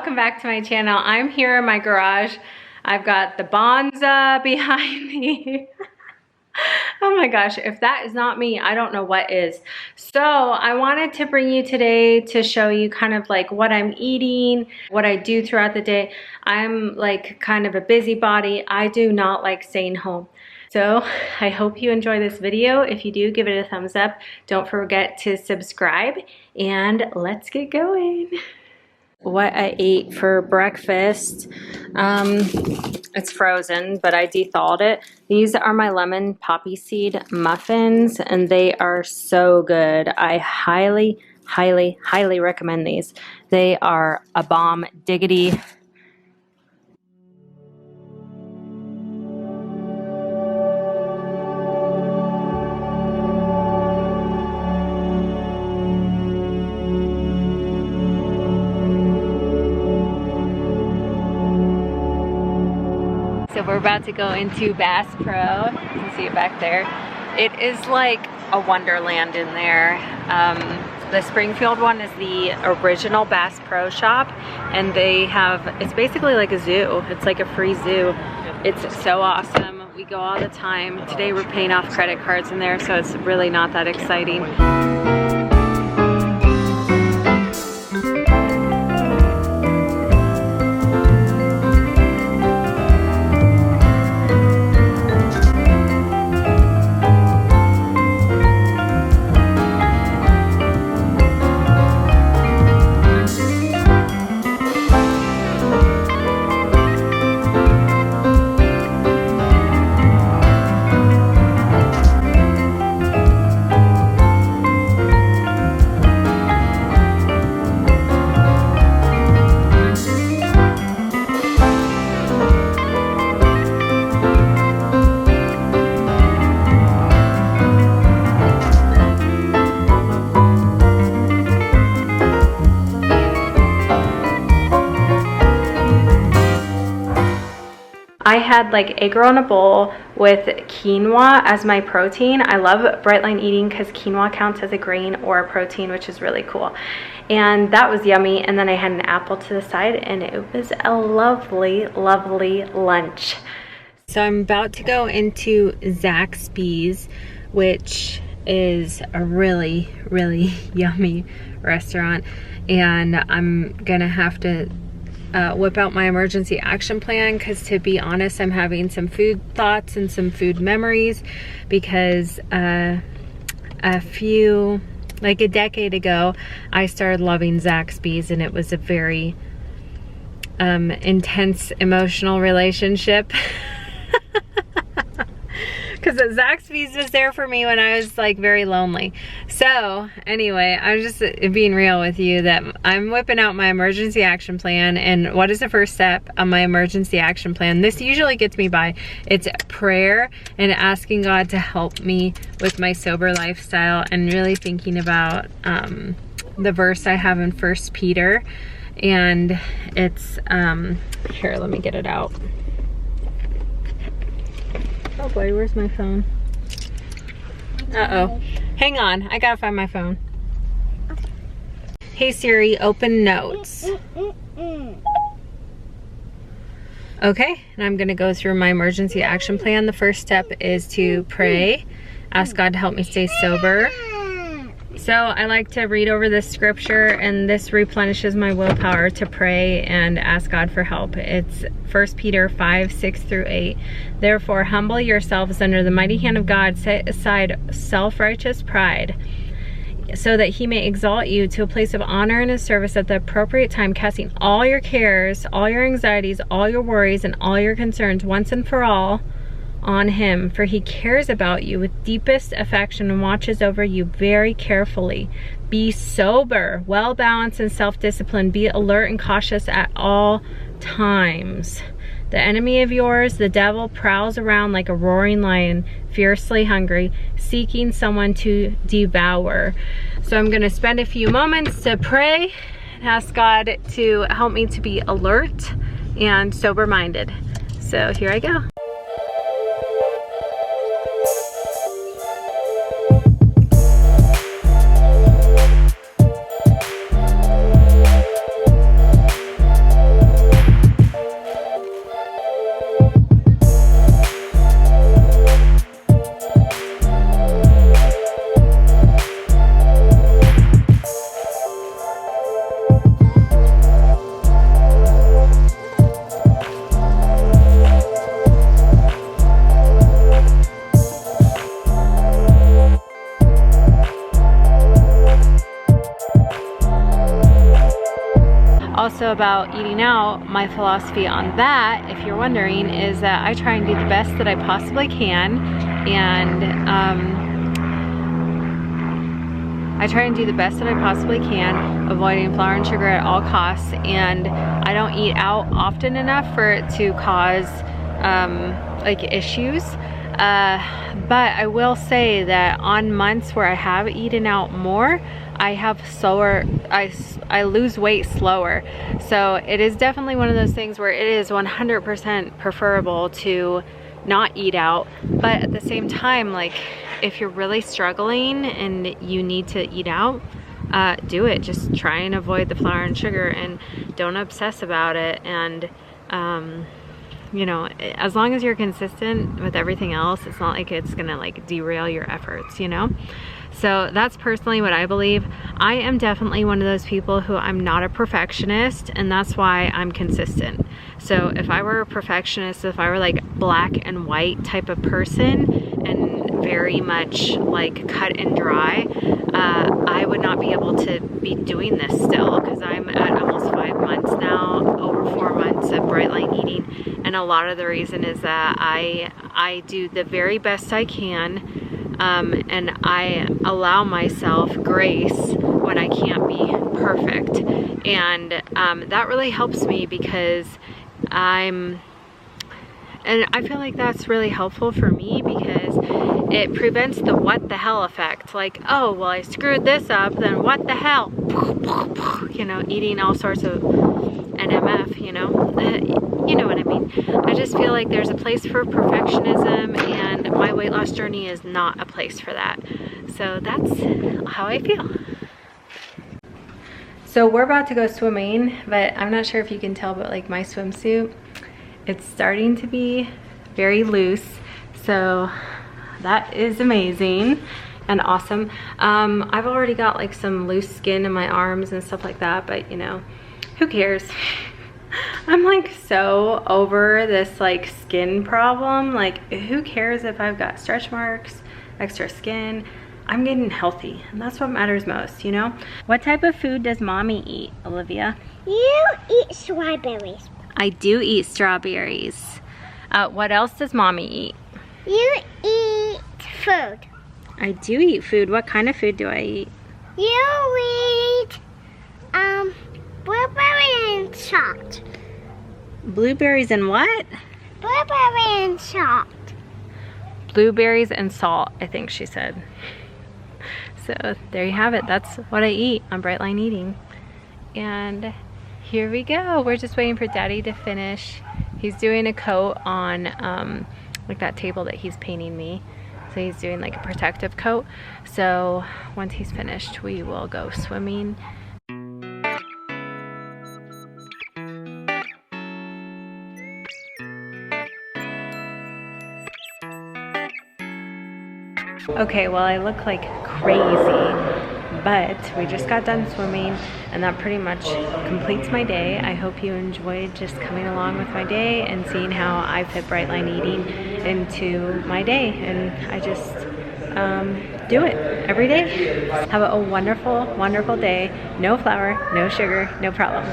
welcome back to my channel. I'm here in my garage. I've got the Bonza behind me. Oh my gosh, if that is not me, I don't know what is. So I wanted to bring you today to show you kind of like what I'm eating, what I do throughout the day. I'm like kind of a busybody. I do not like staying home. So I hope you enjoy this video. If you do, give it a thumbs up. Don't forget to subscribe and let's get going. What I ate for breakfast, it's frozen, but I de-thawed it. These are my lemon poppy seed muffins, and they are so good. I highly, highly, highly recommend these. They are a bomb diggity. So we're about to go into Bass Pro. You can see it back there. It is like a wonderland in there. The Springfield one is the original Bass Pro shop, and they have, it's basically like a zoo. It's like a free zoo. It's so awesome. We go all the time. Today we're paying off credit cards in there, so it's really not that exciting. I had like egg roll in a bowl with quinoa as my protein. I love Brightline eating because quinoa counts as a grain or a protein, which is really cool. And that was yummy. And then I had an apple to the side, and it was a lovely, lovely lunch. So I'm about to go into Zaxby's, which is a really, really yummy restaurant. And I'm gonna have to whip out my emergency action plan, because to be honest, I'm having some food thoughts and some food memories, because like a decade ago, I started loving Zaxby's, and it was a very intense emotional relationship. Because Zaxby's was there for me when I was like very lonely. So anyway, I'm just being real with you that I'm whipping out my emergency action plan. And what is the first step on my emergency action plan? This usually gets me by. It's prayer and asking God to help me with my sober lifestyle, and really thinking about the verse I have in 1 Peter. And it's, here, let me get it out. Oh boy, where's my phone? Uh-oh. Hang on, I gotta find my phone. Hey Siri, open notes. Okay, and I'm gonna go through my emergency action plan. The first step is to pray, ask God to help me stay sober. So I like to read over this scripture, and this replenishes my willpower to pray and ask God for help. It's 1 Peter 5:6-8. Therefore, humble yourselves under the mighty hand of God, set aside self-righteous pride, so that he may exalt you to a place of honor in his service at the appropriate time, casting all your cares, all your anxieties, all your worries, and all your concerns once and for all on him, for he cares about you with deepest affection and watches over you very carefully. Be sober, well balanced, and self-disciplined. Be alert and cautious at all times. The enemy of yours, the devil, prowls around like a roaring lion, fiercely hungry, seeking someone to devour. So I'm going to spend a few moments to pray and ask God to help me to be alert and sober-minded. So here I go. about eating out, my philosophy on that, if you're wondering, is that I try and do the best that I possibly can, and avoiding flour and sugar at all costs, and I don't eat out often enough for it to cause like issues. But I will say that on months where I have eaten out more, I lose weight slower. So it is definitely one of those things where it is 100% preferable to not eat out. But at the same time, like, if you're really struggling and you need to eat out, do it. Just try and avoid the flour and sugar, and don't obsess about it. And you know, as long as you're consistent with everything else, it's not like it's gonna like derail your efforts, you know? So that's personally what I believe. I am definitely one of those people who I'm not a perfectionist, and that's why I'm consistent. So if I were a perfectionist, if I were like black and white type of person and very much like cut and dry, I would not be able to be doing this still, because I'm at almost 5 months now, over 4 months of Bright Line Eating. And a lot of the reason is that I do the very best I can, and I allow myself grace when I can't be perfect. And that really helps me, because and I feel like that's really helpful for me, because it prevents the what the hell effect. Like, oh, well, I screwed this up, then what the hell? You know, eating all sorts of NMF, you know? You know what I mean. I just feel like there's a place for perfectionism, and my weight loss journey is not a place for that. So that's how I feel. So we're about to go swimming, but I'm not sure if you can tell, but like my swimsuit, it's starting to be very loose. So that is amazing and awesome. I've already got like some loose skin in my arms and stuff like that, but you know, who cares? I'm like so over this like skin problem. Like, who cares if I've got stretch marks, extra skin? I'm getting healthy, and that's what matters most, you know? What type of food does mommy eat, Olivia? You eat strawberries. I do eat strawberries. What else does mommy eat? You eat food. I do eat food. What kind of food do I eat? You eat blueberry and salt. Blueberries and what? Blueberry and salt. Blueberries and salt, I think she said. So there you have it. That's what I eat on Bright Line Eating. And here we go. We're just waiting for Daddy to finish. He's doing a coat on like that table that he's painting me. So he's doing like a protective coat. So once he's finished, we will go swimming. Okay, well, I look like crazy, but we just got done swimming, and that pretty much completes my day. I hope you enjoyed just coming along with my day and seeing how I fit Bright Line Eating into my day, and I just do it every day. Have a wonderful, wonderful day. No flour, no sugar, no problem.